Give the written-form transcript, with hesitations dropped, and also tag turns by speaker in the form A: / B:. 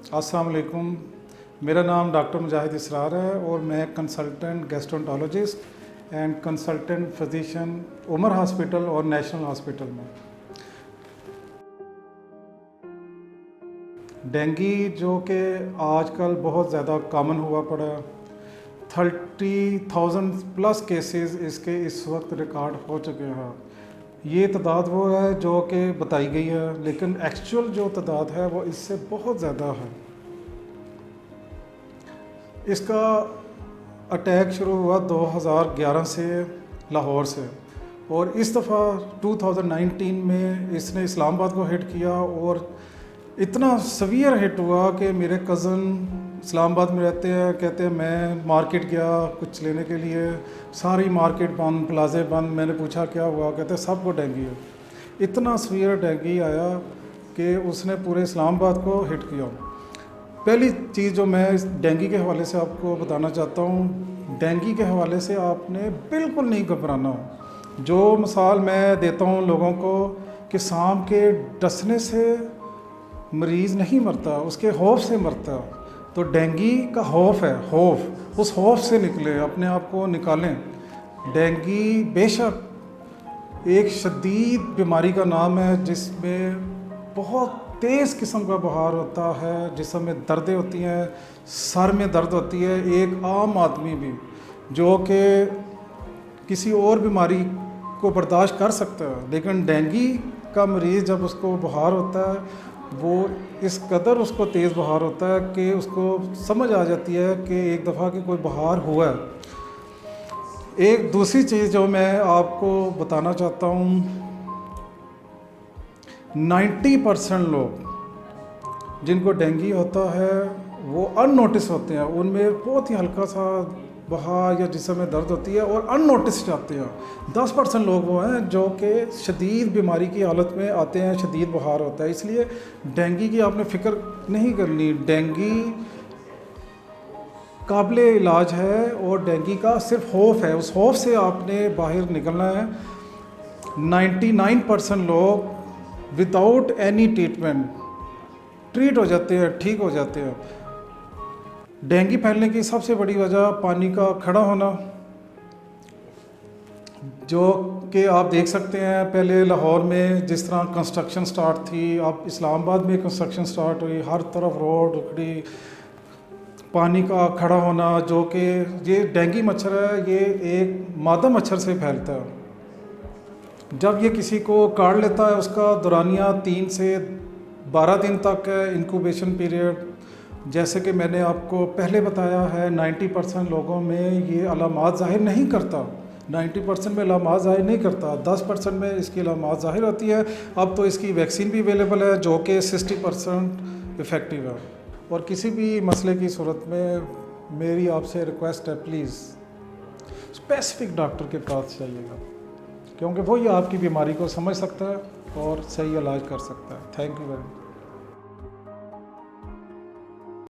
A: अस्सलाम वालेकुम। मेरा नाम डॉक्टर मुजाहिद इसरार है और मैं consultant gastroenterologist and consultant physician Umar hospital और नेशनल हॉस्पिटल में। डेंगी जो कि आजकल बहुत ज़्यादा कॉमन हुआ पड़ा, 30,000 प्लस केसेस इसके इस वक्त रिकॉर्ड हो चुके हैं। ये तादाद वो है जो कि बताई गई है, लेकिन एक्चुअल जो तादाद है वो इससे बहुत ज़्यादा है। इसका अटैक शुरू हुआ 2011 से लाहौर से, और इस दफ़ा 2019 में इसने इस्लामाबाद को हिट किया, और इतना सवियर हिट हुआ कि मेरे कज़न इस्लामाबाद में रहते हैं, कहते हैं मैं मार्केट गया कुछ लेने के लिए, सारी मार्केट बंद, प्लाजे बंद। मैंने पूछा क्या हुआ, कहते हैं सबको डेंगू है। इतना सवियर डेंगू आया कि उसने पूरे इस्लामाबाद को हिट किया। पहली चीज़ जो मैं इस डेंगू के हवाले से आपको बताना चाहता हूँ, डेंगू के हवाले से आपने बिल्कुल नहीं घबराना। जो मिसाल मैं देता हूँ लोगों को कि सांप के डसने से मरीज़ नहीं मरता, उसके खौफ से मरता। तो डेंगू का खौफ है, खौफ, उस खौफ से निकले, अपने आप को निकालें। डेंगू बेशक एक शदीद बीमारी का नाम है जिसमें बहुत तेज़ किस्म का बुखार होता है, जिसम में दर्दें होती हैं, सर में दर्द होती है। एक आम आदमी भी जो कि किसी और बीमारी को बर्दाश्त कर सकता है, लेकिन डेंगू का मरीज़ जब उसको बुखार होता है, वो इस कदर उसको तेज़ बुखार होता है कि उसको समझ आ जाती है कि एक दफ़ा कि कोई बुखार हुआ है। एक दूसरी चीज़ जो मैं आपको बताना चाहता हूँ, 90% लोग जिनको डेंगू होता है वो अननोटिस होते हैं, उनमें बहुत ही हल्का सा बुखार या जिस्म में दर्द होती है और अननोटिस्ड आते हैं। 10% लोग वो हैं जो कि शदीद बीमारी की हालत में आते हैं, शदीद बुखार होता है। इसलिए डेंगू की आपने फ़िक्र नहीं करनी। डेंगू काबिल इलाज है और डेंगू का सिर्फ खौफ है, उस खौफ से आपने बाहर निकलना है। 99% लोग विदाउट एनी ट्रीटमेंट ट्रीट हो जाते हैं, ठीक हो जाते हैं। डेंगू फैलने की सबसे बड़ी वजह पानी का खड़ा होना, जो कि आप देख सकते हैं पहले लाहौर में जिस तरह कंस्ट्रक्शन स्टार्ट थी, अब इस्लामाबाद में कंस्ट्रक्शन स्टार्ट हुई, हर तरफ रोड उखड़ी, पानी का खड़ा होना। जो कि ये डेंगू मच्छर है, ये एक मादा मच्छर से फैलता है। जब ये किसी को काट लेता है, उसका दौरानिया 3 से 12 दिन तक है, इंक्यूबेशन पीरियड। जैसे कि मैंने आपको पहले बताया है, 90% लोगों में ये अलामात ज़ाहिर नहीं करता, 90% में अलामात ज़ाहिर नहीं करता, 10% में इसकी अलामात ज़ाहिर होती है। अब तो इसकी वैक्सीन भी अवेलेबल है जो कि 60% इफ़ेक्टिव है। और किसी भी मसले की सूरत में मेरी आपसे रिक्वेस्ट है, प्लीज़ स्पेसिफिक डॉक्टर के पास जाइएगा, क्योंकि वो ही आपकी बीमारी को समझ सकता है और सही इलाज कर सकता है। Thank you very much.